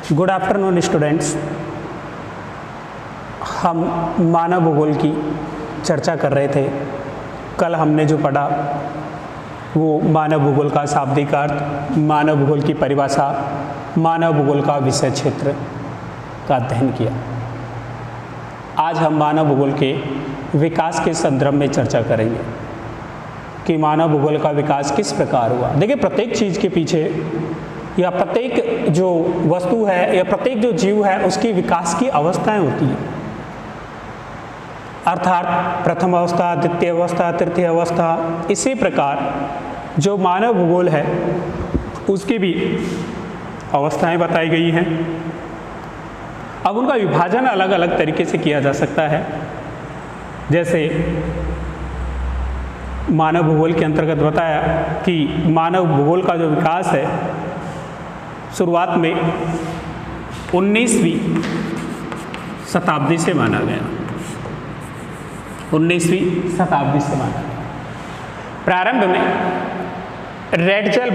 Good afternoon students. हम मानव भूगोल की चर्चा कर रहे थे। कल हमने जो पढ़ा वो मानव भूगोल का शाब्दिक अर्थ, मानव भूगोल की परिभाषा, मानव भूगोल का विषय क्षेत्र का अध्ययन किया। आज हम मानव भूगोल के विकास के संदर्भ में चर्चा करेंगे कि मानव भूगोल का विकास किस प्रकार हुआ। देखिए, प्रत्येक चीज़ के पीछे या प्रत्येक जो वस्तु है या प्रत्येक जो जीव है उसकी विकास की अवस्थाएं होती हैं, अर्थात प्रथम अवस्था, द्वितीय अवस्था, तृतीय अवस्था। इसी प्रकार जो मानव भूगोल है उसकी भी अवस्थाएं बताई गई हैं। अब उनका विभाजन अलग अलग तरीके से किया जा सकता है। जैसे मानव भूगोल के अंतर्गत बताया कि मानव भूगोल का जो विकास है शुरुआत में 19वीं शताब्दी से माना गया। 19वीं शताब्दी से माना गया। प्रारंभ में रैडजेल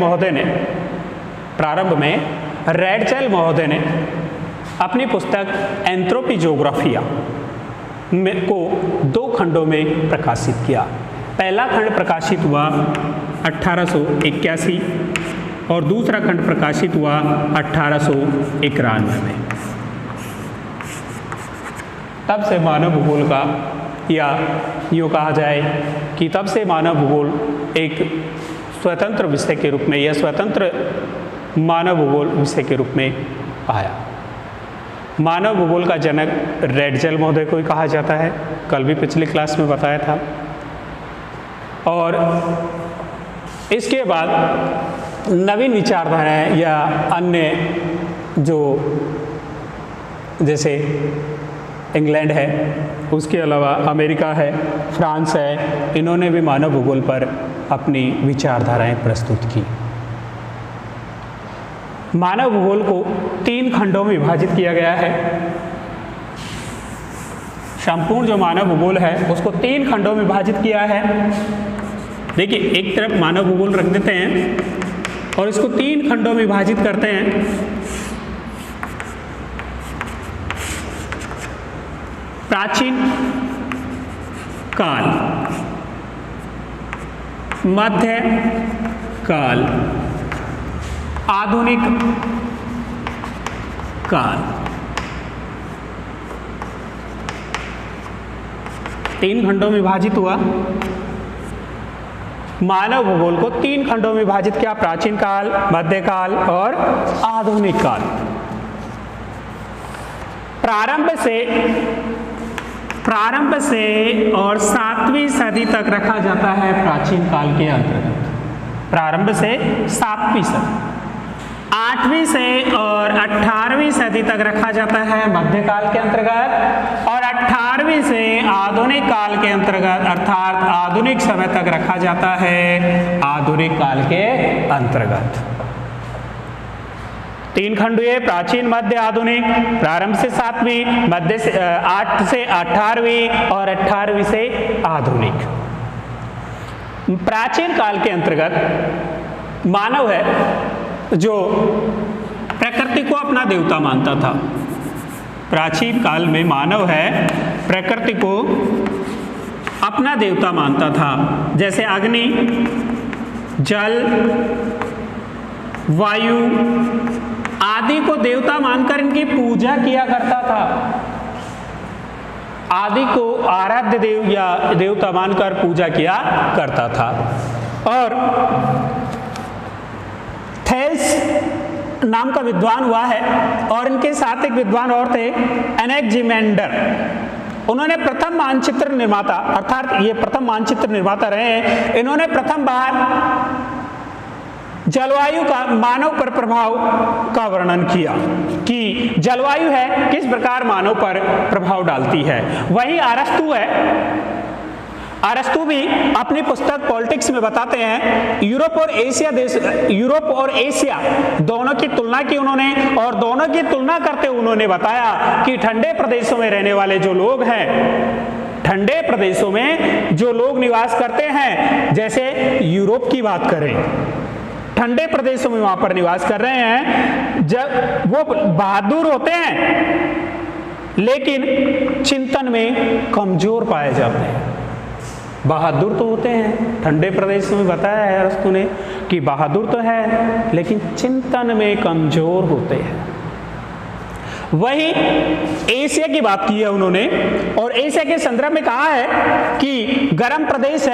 महोदय ने अपनी पुस्तक एंथ्रोपी ज्योग्राफिया को 2 खंडों में प्रकाशित किया। पहला खंड प्रकाशित हुआ 1881 और दूसरा खंड प्रकाशित हुआ 1891 में। तब से मानव भूगोल का, या यूँ कहा जाए कि तब से मानव भूगोल एक स्वतंत्र विषय के रूप में या स्वतंत्र मानव भूगोल विषय के रूप में आया। मानव भूगोल का जनक रैडजेल महोदय को ही कहा जाता है, कल भी पिछली क्लास में बताया था। और इसके बाद नवीन विचारधाराएं या अन्य जो जैसे इंग्लैंड है, उसके अलावा अमेरिका है, फ्रांस है, इन्होंने भी मानव भूगोल पर अपनी विचारधाराएं प्रस्तुत की। मानव भूगोल को 3 खंडों में विभाजित किया गया है। संपूर्ण जो मानव भूगोल है उसको 3 खंडों में विभाजित किया है। देखिए, एक तरफ मानव भूगोल रख देते हैं और इसको 3 खंडों में विभाजित करते हैं। प्राचीन काल, मध्य काल, आधुनिक काल। 3 खंडों में विभाजित हुआ। मानव भूगोल को 3 खंडों में विभाजित किया, प्राचीन काल, मध्यकाल और आधुनिक काल। प्रारंभ से और 7वीं सदी तक रखा जाता है प्राचीन काल के अंतर्गत। प्रारंभ से 7वीं सदी, 8वीं से और 18वीं सदी तक रखा जाता है मध्यकाल के अंतर्गत, और 18वीं से आधुनिक काल के अंतर्गत अर्थात आधुनिक समय तक रखा जाता है आधुनिक काल के अंतर्गत। 3 खंड हुए, प्राचीन, मध्य, आधुनिक। प्रारंभ से 7वीं, मध्य से 8 से 18वीं और 18वीं से आधुनिक। प्राचीन काल के अंतर्गत मानव है जो प्रकृति को अपना देवता मानता था। प्राचीन काल में मानव है प्रकृति को अपना देवता मानता था। जैसे अग्नि, जल, वायु आदि को देवता मानकर इनकी पूजा किया करता था। आदि को आराध्य देव या देवता मानकर पूजा किया करता था। और थेल्स नाम का विद्वान हुआ है और इनके साथ एक विद्वान और थे, एनेक्जिमेंडर। उन्होंने प्रथम मानचित्र निर्माता, अर्थात ये प्रथम मानचित्र निर्माता रहे हैं। इन्होंने प्रथम बार जलवायु का मानव पर प्रभाव का वर्णन किया कि जलवायु है किस प्रकार मानव पर प्रभाव डालती है। वही अरस्तु है। अरस्तु भी अपनी पुस्तक पॉलिटिक्स में बताते हैं यूरोप और एशिया दोनों की तुलना की उन्होंने, और दोनों की तुलना करते उन्होंने बताया कि ठंडे प्रदेशों में रहने वाले जो लोग हैं, ठंडे प्रदेशों में जो लोग निवास करते हैं, जैसे यूरोप की बात करें, ठंडे प्रदेशों में वहां पर निवास कर रहे हैं, जब वो बहादुर होते हैं लेकिन चिंतन में कमजोर पाए जाते हैं। बहादुर तो होते हैं, ठंडे प्रदेश में बताया है अरस्तु ने कि बहादुर तो है लेकिन चिंतन में कमजोर होते हैं। वही एशिया की बात की है उन्होंने, और एशिया के संदर्भ में कहा है कि गर्म प्रदेश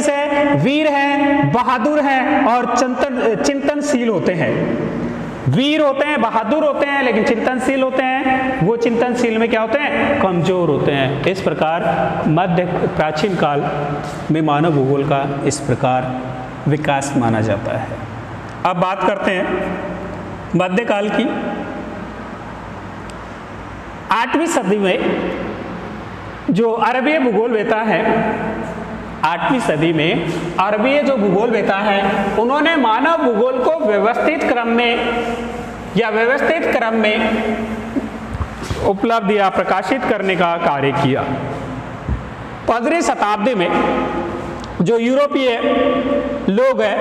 है, वीर है, बहादुर है और चिंतनशील होते हैं। वीर होते हैं, बहादुर होते हैं लेकिन चिंतनशील होते हैं। वो चिंतनशील में क्या होते हैं? कमजोर होते हैं। इस प्रकार मध्य प्राचीन काल में मानव भूगोल का इस प्रकार विकास माना जाता है। अब बात करते हैं मध्यकाल की। 8वीं सदी में जो अरबीय भूगोलवेता है, 8वीं सदी में अरबीय जो भूगोलवेता है, उन्होंने मानव भूगोल को व्यवस्थित क्रम में उपलब्ध या प्रकाशित करने का कार्य किया। 15वीं शताब्दी में जो यूरोपीय लोग हैं,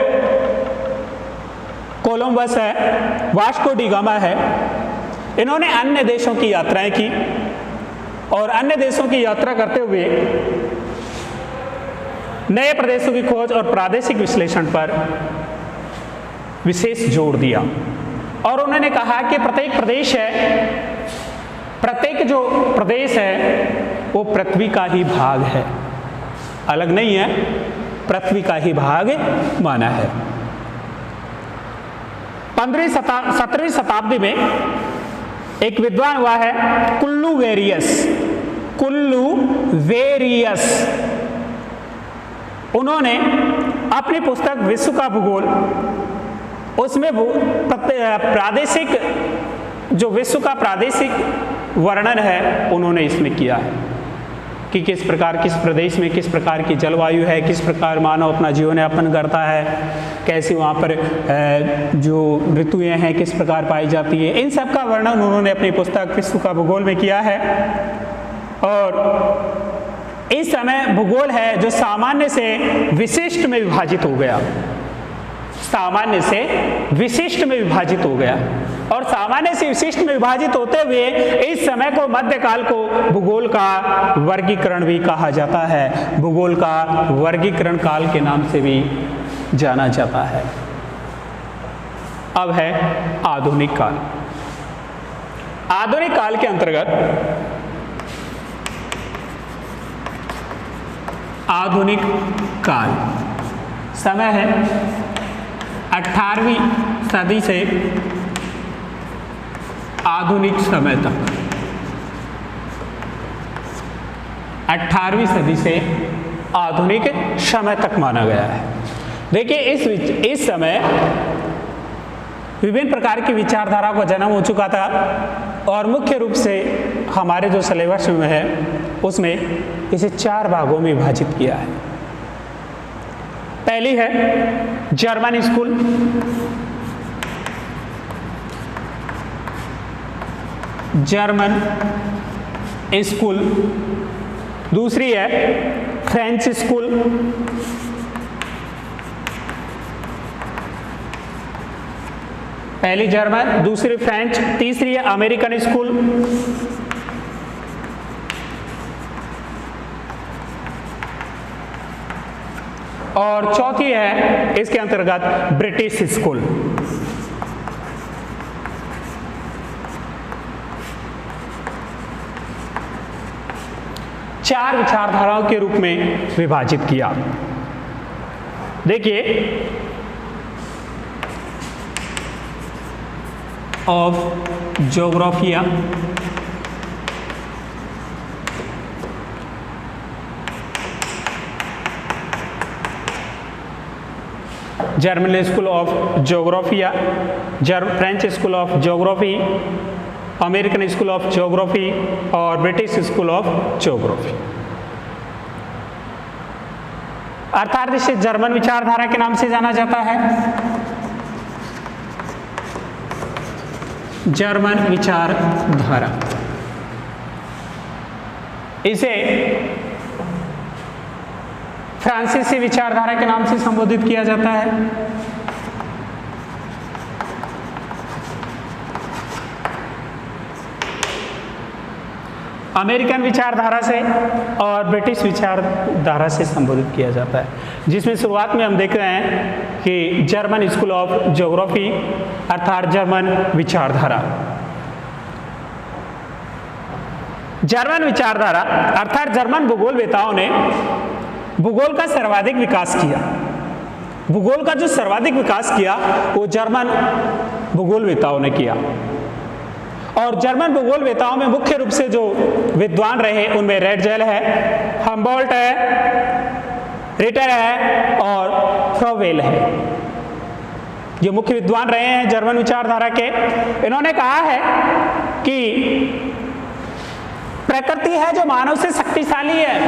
कोलंबस है, वास्को डी गामा है, इन्होंने अन्य देशों की यात्राएं की और अन्य देशों की यात्रा करते हुए नए प्रदेशों की खोज और प्रादेशिक विश्लेषण पर विशेष जोर दिया। और उन्होंने कहा कि प्रत्येक जो प्रदेश है वो पृथ्वी का ही भाग है, अलग नहीं है, पृथ्वी का ही भाग माना है। 17वीं शताब्दी में एक विद्वान हुआ है कुल्लू वेरियस। उन्होंने अपनी पुस्तक विश्व का भूगोल, उसमें प्रादेशिक जो विश्व का प्रादेशिक वर्णन है उन्होंने इसमें किया है कि किस प्रकार किस प्रदेश में किस प्रकार की जलवायु है, किस प्रकार मानव अपना जीवन यापन करता है, कैसी वहाँ पर जो ऋतुएं हैं किस प्रकार पाई जाती है। इन सब का वर्णन उन्होंने अपनी पुस्तक विश्व का भूगोल में किया है। और इस समय भूगोल है जो सामान्य से विशिष्ट में विभाजित हो गया, सामान्य से विशिष्ट में विभाजित हो गया। और सामान्य से विशिष्ट में विभाजित होते हुए इस समय को मध्यकाल को भूगोल का वर्गीकरण भी कहा जाता है, भूगोल का वर्गीकरण काल के नाम से भी जाना जाता है। अब है आधुनिक काल। आधुनिक काल के अंतर्गत आधुनिक काल समय है 18वीं सदी से आधुनिक समय तक। 18वीं सदी से आधुनिक समय तक माना गया है। देखिए इस समय विभिन्न प्रकार की विचारधारा का जन्म हो चुका था और मुख्य रूप से हमारे जो सिलेबस में है उसमें इसे 4 भागों में विभाजित किया है। पहली है जर्मन स्कूल, दूसरी है फ्रेंच स्कूल, पहली जर्मन, दूसरी फ्रेंच, तीसरी है अमेरिकन स्कूल, और चौथी है इसके अंतर्गत ब्रिटिश स्कूल। चार विचारधाराओं के रूप में विभाजित किया। देखिए of geography, German school of geography, French school of geography, American school of geography और ब्रिटिश स्कूल ऑफ ज्योग्राफी। अर्थात इसे जर्मन विचारधारा के नाम से जाना जाता है। जर्मन विचारधारा, इसे फ्रांसीसी विचारधारा के नाम से संबोधित किया जाता है। अमेरिकन विचारधारा से और ब्रिटिश विचारधारा से संबोधित किया जाता है, जिसमें शुरुआत में हम देख रहे हैं कि जर्मन स्कूल ऑफ ज्योग्राफी अर्थात जर्मन विचारधारा। जर्मन विचारधारा अर्थात जर्मन भूगोलवेताओं ने भूगोल का सर्वाधिक विकास किया। भूगोल का जो सर्वाधिक विकास किया वो जर्मन भूगोलवेताओं ने किया। और जर्मन भूगोलवेताओं में मुख्य रूप से जो विद्वान रहे उनमें रेडजेल है, हम्बोल्ट है, रिटर है और फ्रोवेल है। ये मुख्य विद्वान रहे हैं जर्मन विचारधारा के। इन्होंने कहा है कि प्रकृति है जो मानव से शक्तिशाली है,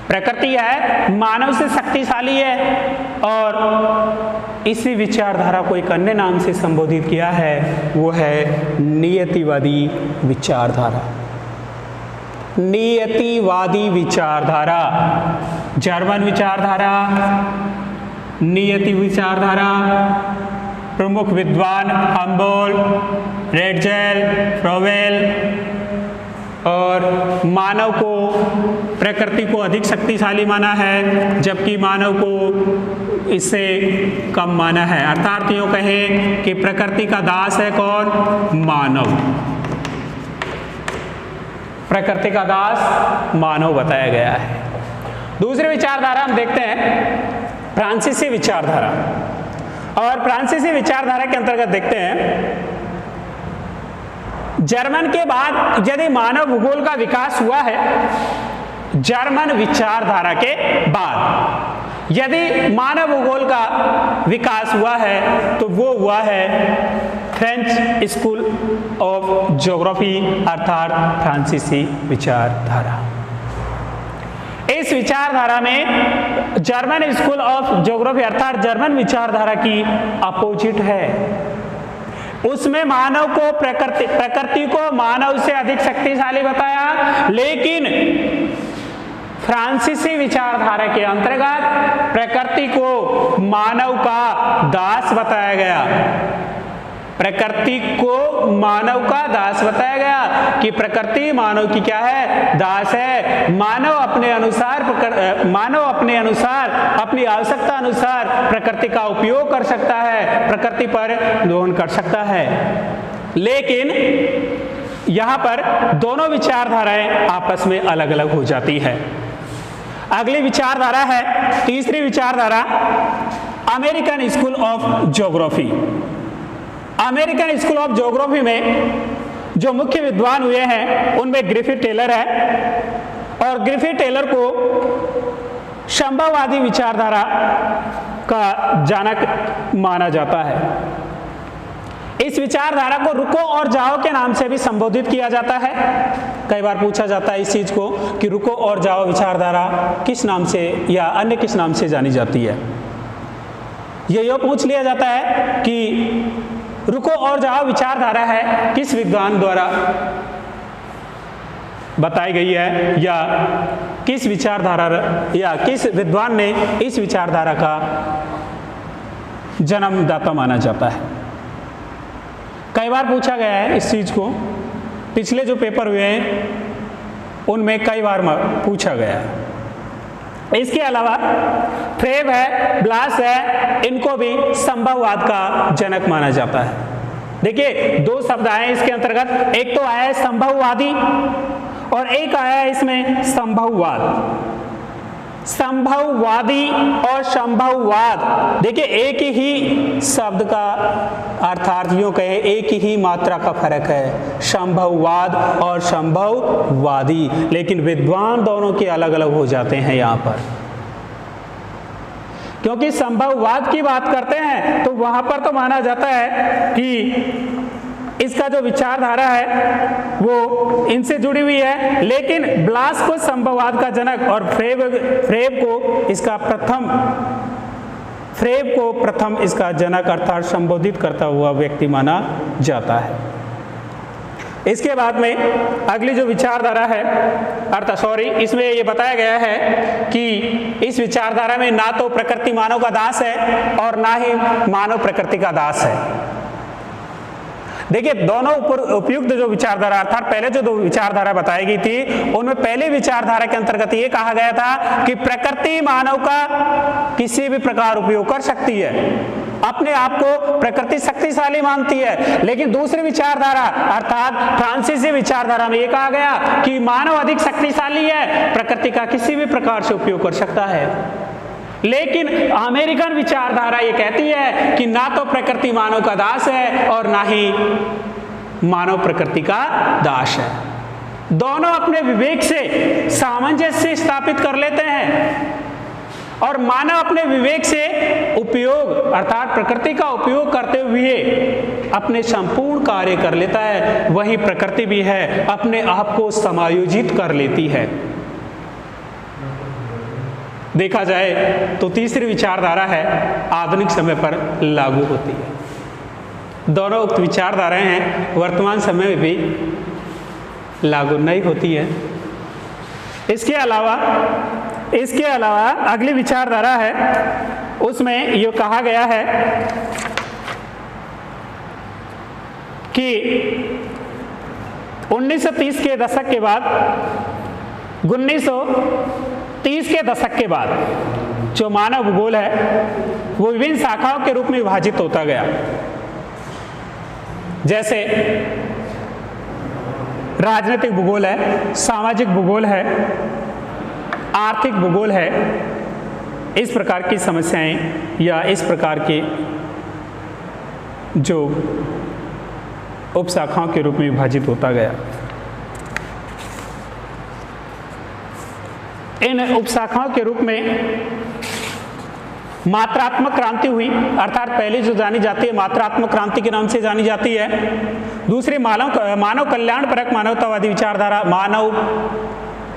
प्रकृति है मानव से शक्तिशाली है। और इसी विचारधारा को एक अन्य नाम से संबोधित किया है, वो है नियतिवादी विचारधारा। नियतिवादी विचारधारा, जर्मन विचारधारा, नियति विचारधारा, प्रमुख विद्वान हम्बोल्ट, रेडजेल, फ्रोवेल। और मानव को प्रकृति को अधिक शक्तिशाली माना है, जबकि मानव को इससे कम माना है। अर्थात यूँ कहें कि प्रकृति का दास है कौन? मानव। प्रकृति का दास मानव बताया गया है। दूसरी विचारधारा हम देखते हैं फ्रांसीसी विचारधारा। और फ्रांसीसी विचारधारा के अंतर्गत देखते हैं जर्मन के बाद यदि मानव भूगोल का विकास हुआ है, जर्मन विचारधारा के बाद यदि मानव भूगोल का विकास हुआ है तो वो हुआ है फ्रेंच स्कूल ऑफ ज्योग्राफी अर्थात फ्रांसीसी विचारधारा। इस विचारधारा में जर्मन स्कूल ऑफ ज्योग्राफी अर्थात जर्मन विचारधारा की अपोजिट है। उसमें मानव को प्रकृति को मानव से अधिक शक्तिशाली बताया, लेकिन फ्रांसीसी विचारधारा के अंतर्गत प्रकृति को मानव का दास बताया गया। प्रकृति को मानव का दास बताया गया कि प्रकृति मानव की क्या है? दास है। मानव अपने अनुसार अपनी आवश्यकता अनुसार प्रकृति का उपयोग कर सकता है, प्रकृति पर दोहन कर सकता है। लेकिन यहाँ पर दोनों विचारधाराएं आपस में अलग अलग हो जाती है। अगली विचारधारा है तीसरी विचारधारा American school of geography. American school of geography में जो मुख्य विद्वान हुए हैं उनमें ग्रिफिथ टेलर है। और ग्रिफिथ टेलर को संभववादी विचारधारा का जनक माना जाता है। इस विचारधारा को रुको और जाओ के नाम से भी संबोधित किया जाता है। कई बार पूछा जाता है इस चीज को कि रुको और जाओ विचारधारा किस नाम से या अन्य किस नाम से जानी जाती है। ये पूछ लिया जाता है कि रुको और जाओ विचारधारा है किस विद्वान द्वारा बताई गई है, या किस विचारधारा या किस विद्वान ने इस विचारधारा का जन्मदाता माना जाता है। कई बार पूछा गया है इस चीज को, पिछले जो पेपर हुए हैं उनमें कई बार पूछा गया है। इसके अलावा फ्रेब है, ब्लास है, इनको भी संभववाद का जनक माना जाता है। देखिए दो शब्द आए इसके अंतर्गत, एक तो आया है संभववादी और एक आया है इसमें संभववाद। संभववादी और संभववाद, देखिए एक ही शब्द का अर्थात यूं कहे एक ही मात्रा का फर्क है, संभववाद और संभववादी, लेकिन विद्वान दोनों के अलग अलग हो जाते हैं यहाँ पर। क्योंकि संभववाद की बात करते हैं तो वहां पर तो माना जाता है कि इसका जो विचारधारा है वो इनसे जुड़ी हुई है, लेकिन ब्लास को संभववाद का जनक और फ्रेब को प्रथम इसका जनक अर्थात संबोधित करता हुआ व्यक्ति माना जाता है। इसके बाद में अगली जो विचारधारा है इसमें ये बताया गया है कि इस विचारधारा में ना तो प्रकृति मानव का दास है और ना ही मानव प्रकृति का दास है। देखिए, दोनों उपयुक्त जो विचारधारा अर्थात पहले जो दो विचारधारा बताई गई थी उनमें पहली विचारधारा के अंतर्गत ये कहा गया था कि प्रकृति मानव का किसी भी प्रकार उपयोग कर सकती है, अपने आप को प्रकृति शक्तिशाली मानती है। लेकिन दूसरी विचारधारा अर्थात फ्रांसीसी विचारधारा में यह कहा गया कि मानव अधिक शक्तिशाली है, प्रकृति का किसी भी प्रकार से उपयोग कर सकता है। लेकिन अमेरिकन विचारधारा ये कहती है कि ना तो प्रकृति मानव का दास है और ना ही मानव प्रकृति का दास है। दोनों अपने विवेक से सामंजस्य स्थापित कर लेते हैं और मानव अपने विवेक से उपयोग अर्थात प्रकृति का उपयोग करते हुए अपने संपूर्ण कार्य कर लेता है। वही प्रकृति भी है, अपने आप को समायोजित कर लेती है। देखा जाए तो तीसरी विचारधारा है आधुनिक समय पर लागू होती है। दोनों उक्त विचारधाराएं हैं वर्तमान समय में भी लागू नहीं होती है। इसके अलावा अगली विचारधारा है उसमें ये कहा गया है कि 1930 के दशक के बाद 1930 के दशक के बाद जो मानव भूगोल है वो विभिन्न शाखाओं के रूप में विभाजित होता गया। जैसे राजनीतिक भूगोल है, सामाजिक भूगोल है, आर्थिक भूगोल है। इस प्रकार की समस्याएं या इस प्रकार के जो उपशाखाओं के रूप में विभाजित होता गया। इन उपशाखाओं के रूप में मात्रात्मक क्रांति हुई अर्थात पहली जो जानी जाती है मात्रात्मक क्रांति के नाम से जानी जाती है। दूसरी मानव कल्याण परक मानवतावादी विचारधारा मानव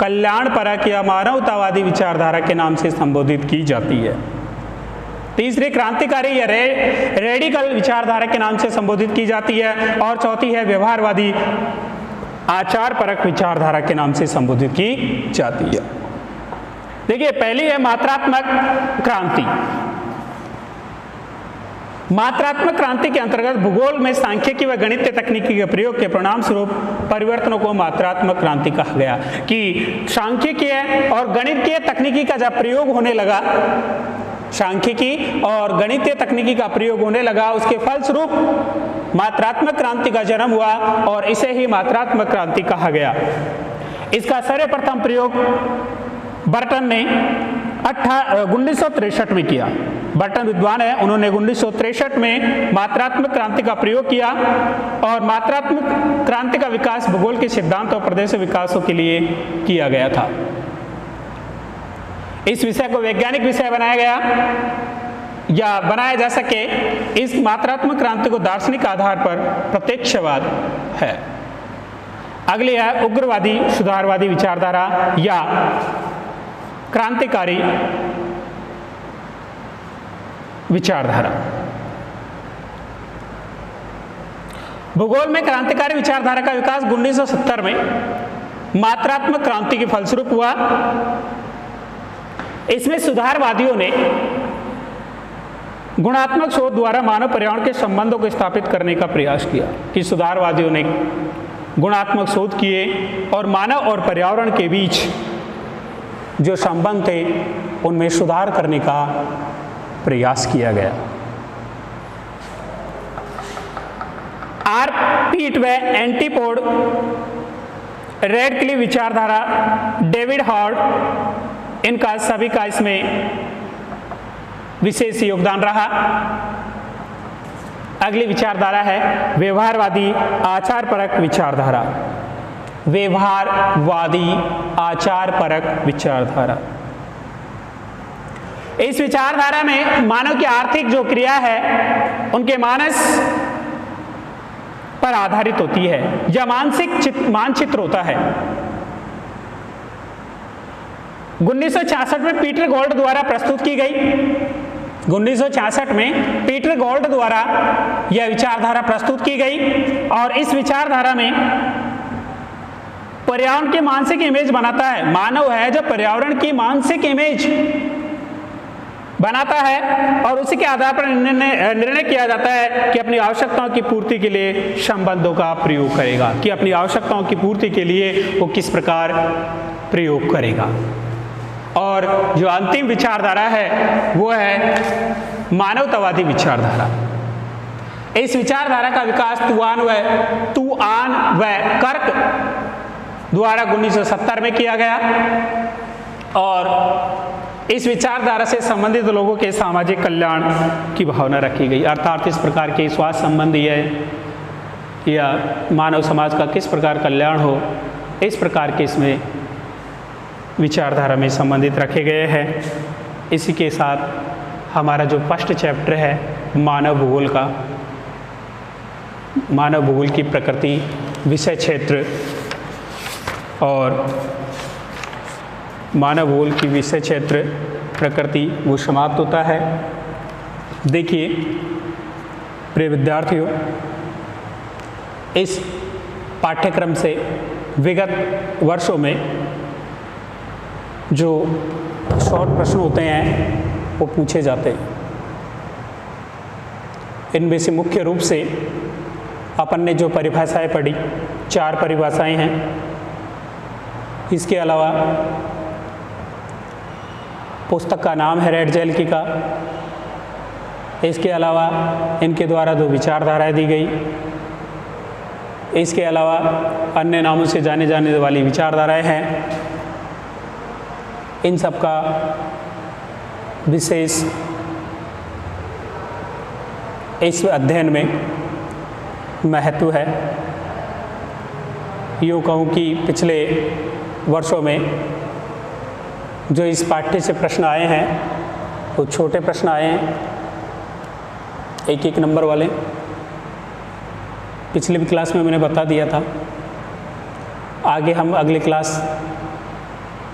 कल्याण परक या मानवतावादी विचारधारा के नाम से संबोधित की जाती है। तीसरी क्रांतिकारी या रेडिकल विचारधारा के नाम से संबोधित की जाती है और चौथी है व्यवहारवादी आचार परक विचारधारा के नाम से संबोधित की जाती है। देखिए, पहली है मात्रात्मक क्रांति। मात्रात्मक क्रांति के अंतर्गत भूगोल में सांख्यिकी व गणितीय तकनीकी के प्रयोग के परिणाम स्वरूप परिवर्तनों को मात्रात्मक क्रांति कहा गया कि सांख्यिकीय और गणितीय तकनीकी का जब प्रयोग होने लगा, सांख्यिकी और गणितीय तकनीकी का प्रयोग होने लगा, उसके फलस्वरूप मात्रात्मक क्रांति का जन्म हुआ और इसे ही मात्रात्मक क्रांति कहा गया। इसका सर्वप्रथम प्रयोग बर्टन ने 1963 में किया। बर्टन विद्वान है, उन्होंने 1963 में मात्रात्मक क्रांति का प्रयोग किया और मात्रात्मक क्रांति का विकास भूगोल के सिद्धांत और प्रदेश विकासों के लिए किया गया था। इस विषय को वैज्ञानिक विषय बनाया गया या बनाया जा सके, इस मात्रात्मक क्रांति को दार्शनिक आधार पर प्रत्यक्षवाद है। अगली है उग्रवादी सुधारवादी विचारधारा या क्रांतिकारी विचारधारा। भूगोल में क्रांतिकारी विचारधारा का विकास 1970 में मात्रात्मक क्रांति के फलस्वरूप हुआ। इसमें सुधारवादियों ने गुणात्मक शोध द्वारा मानव पर्यावरण के संबंधों को स्थापित करने का प्रयास किया कि सुधारवादियों ने गुणात्मक शोध किए और मानव और पर्यावरण के बीच जो संबंध थे उनमें सुधार करने का प्रयास किया गया। आर्पीट व एंटीपोड रेडक्लिफ विचारधारा, डेविड हॉर्ड, इनका सभी का इसमें विशेष योगदान रहा। अगली विचारधारा है व्यवहारवादी आचार परक विचारधारा। व्यवहारवादी आचार परक विचारधारा, इस विचारधारा में मानव की आर्थिक जो क्रिया है उनके मानस पर आधारित होती है या मानचित्र होता है। 1966 में पीटर गोल्ड द्वारा प्रस्तुत की गई। 1966 में पीटर गोल्ड द्वारा यह विचारधारा प्रस्तुत की गई और इस विचारधारा में पर्यावरण की मानसिक इमेज बनाता है। मानव है जब पर्यावरण की मानसिक इमेज बनाता है और उसी के आधार पर निर्णय किया जाता है कि अपनी आवश्यकताओं की पूर्ति के लिए संबंधों का प्रयोग करेगा, कि अपनी आवश्यकताओं की पूर्ति के लिए वो किस प्रकार प्रयोग करेगा। और जो अंतिम विचारधारा है वो है मानवतावादी विचारधारा। इस विचारधारा का विकास तुआन व कर्क द्वारा 1970 में किया गया और इस विचारधारा से संबंधित लोगों के सामाजिक कल्याण की भावना रखी गई, अर्थात इस प्रकार के स्वास्थ्य संबंधी है या मानव समाज का किस प्रकार कल्याण हो, इस प्रकार के इसमें विचारधारा में संबंधित रखे गए हैं। इसी के साथ हमारा जो फर्स्ट चैप्टर है मानव भूगोल का, मानव भूगोल की प्रकृति, विषय क्षेत्र और मानव भूगोल की विषय क्षेत्र प्रकृति वो समाप्त होता है। देखिए प्रिय विद्यार्थियों, इस पाठ्यक्रम से विगत वर्षों में जो शॉर्ट प्रश्न होते हैं वो पूछे जाते हैं। इनमें से मुख्य रूप से अपन ने जो परिभाषाएं पढ़ी, 4 परिभाषाएं हैं। इसके अलावा पुस्तक का नाम है रेड जेल की का। इसके अलावा इनके द्वारा जो विचारधाराएं दी गई, इसके अलावा अन्य नामों से जाने जाने वाली विचारधाराएं हैं। इन सब का विशेष इस अध्ययन में महत्व है। यूँ कहूँ कि पिछले वर्षों में जो इस पाठ्य से प्रश्न आए हैं वो छोटे प्रश्न आए हैं, 1-1 नंबर वाले। पिछली भी क्लास में मैंने बता दिया था। आगे हम अगली क्लास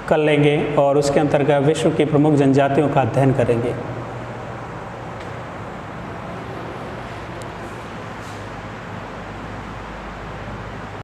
कर लेंगे और उसके अंतर्गत विश्व की प्रमुख जनजातियों का अध्ययन करेंगे।